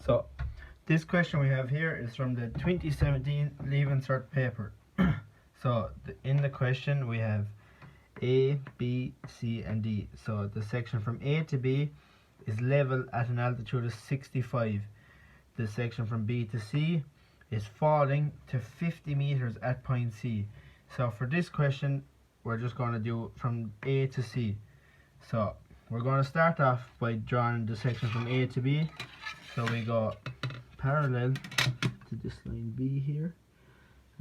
So this question we have here is from the 2017 Leaving Cert paper. So in the question we have A, B, C and D. So the section from A to B is level at an altitude of 65. The section from B to C is falling to 50 meters at point C. So for this question we're just going to do from A to C. So we're going to start off by drawing the section from A to B. So we go parallel to this line B here,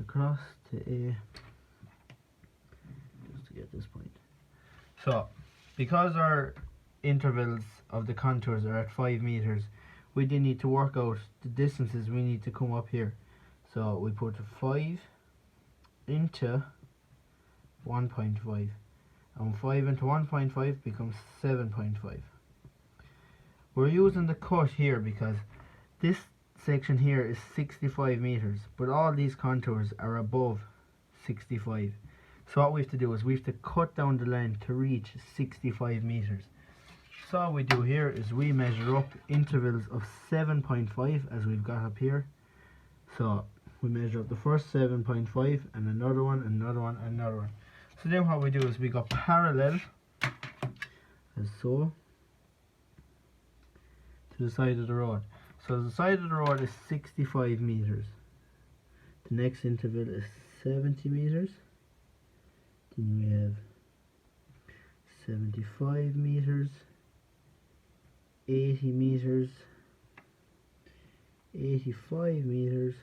across to A, just to get this point. So because our intervals of the contours are at 5 meters, we then need to work out the distances we need to come up here. So we put 5 into 1.5, and 5 into 1.5 becomes 7.5. We're using the cut here because this section here is 65 meters, but all these contours are above 65. So what we have to do is we have to cut down the line to reach 65 meters. So all we do here is we measure up intervals of 7.5 as we've got up here. So we measure up the first 7.5 and another one, another one, and another one. So then what we do is we go parallel as so to the side of the road. So the side of the road is 65 meters. The next interval is 70 meters. Then we have 75 meters, 80 meters, 85 meters,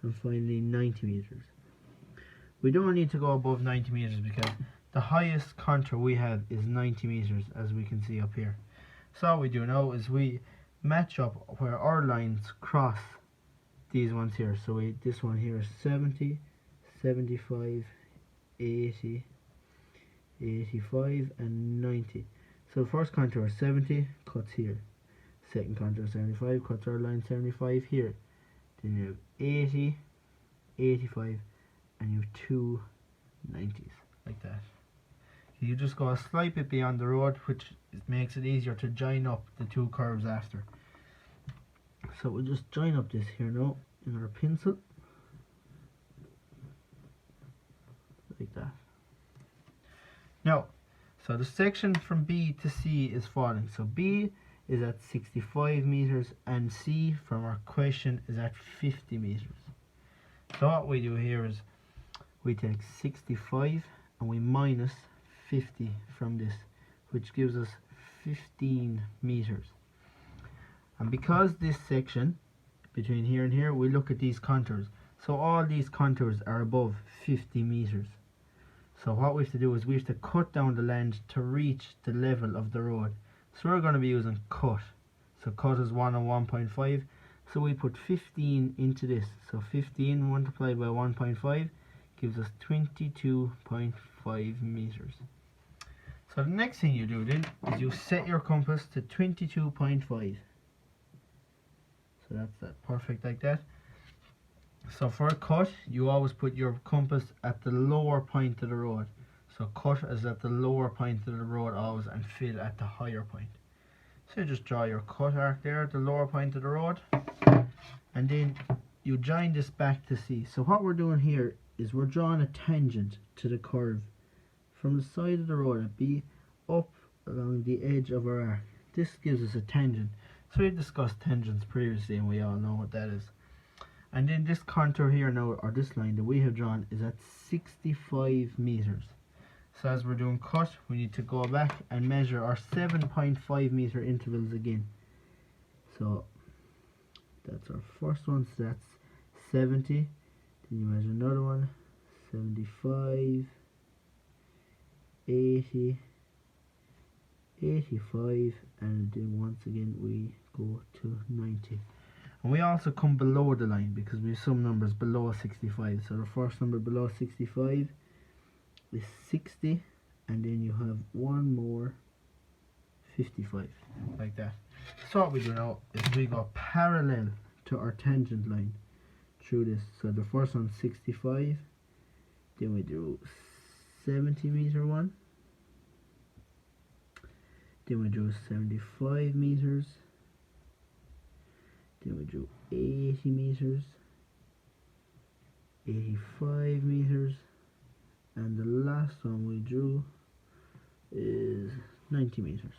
and finally 90 meters. We don't need to go above 90 meters because the highest contour we have is 90 meters, as we can see up here. So all we do now is we match up where our lines cross these ones here. So this one here is 70, 75, 80, 85 and 90. So the first contour 70 cuts here, second contour 75 cuts our line 75 here, then you have 80, 85 and you have two 90s like that. You just go a slight bit beyond the road, which makes it easier to join up the two curves after. So we'll just join up this here now in our pencil, like that. Now, so the section from B to C is falling. So B is at 65 meters and C from our question is at 50 meters. So what we do here is we take 65 and we minus 50 from this, which gives us 15 meters. And because this section between here and here, we look at these contours. So all these contours are above 50 meters. So what we have to do is we have to cut down the land to reach the level of the road. So we're going to be using cut. So cut is 1 and 1.5. So we put 15 into this. So 15 multiplied by 1.5 gives us 22.5 meters. So the next thing you do then is you set your compass to 22.5. So that's that, perfect like that. So for a cut, you always put your compass at the lower point of the road. So cut is at the lower point of the road always, and fill at the higher point. So you just draw your cut arc there at the lower point of the road, and then you join this back to C. So what we're doing here is we're drawing a tangent to the curve from the side of the road at B up along the edge of our arc. This gives us a tangent. So we discussed tangents previously and we all know what that is. And then this contour here now, or this line that we have drawn, is at 65 meters. So as we're doing cut, we need to go back and measure our 7.5 meter intervals again. So that's our first one, so that's 70. Then you measure another one, 75, 80, 85, and then once again we go to 90. And we also come below the line because we have some numbers below 65. So the first number below 65 is 60, and then you have one more 55, like that. So what we do now is we go parallel to our tangent line through this. So the first one's 65, then we do 70 meter one, then we do 75 meters, then we drew 80 meters, 85 meters, and the last one we drew is 90 meters.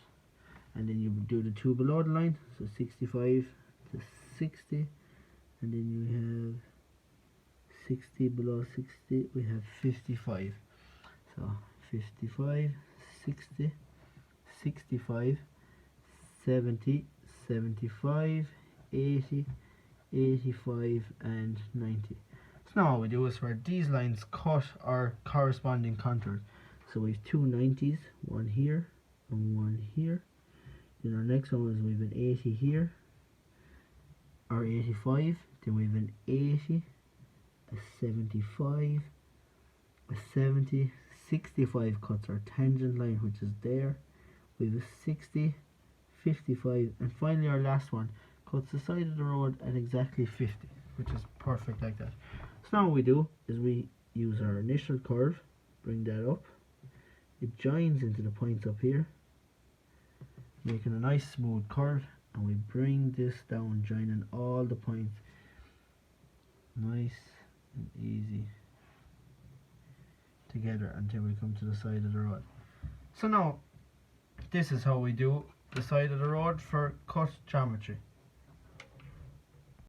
And then you do the two below the line, so 65 to 60, and then you have 60 below 60, we have 55. So 55, 60, 65, 70, 75, 80, 85, and 90. So now what we do is where these lines cut our corresponding contours. So we have two 90s, one here and one here. Then our next one is we've an 80 here, or 85. Then we've an 80, a 75, a 70, 65 cuts our tangent line, which is there. We have a 60, 55, and finally our last one cuts the side of the road at exactly 50, which is perfect like that. So now what we do is we use our initial curve, bring that up, it joins into the points up here, making a nice smooth curve, and we bring this down, joining all the points nice and easy together until we come to the side of the road. So now this is how we do the side of the road for cut geometry.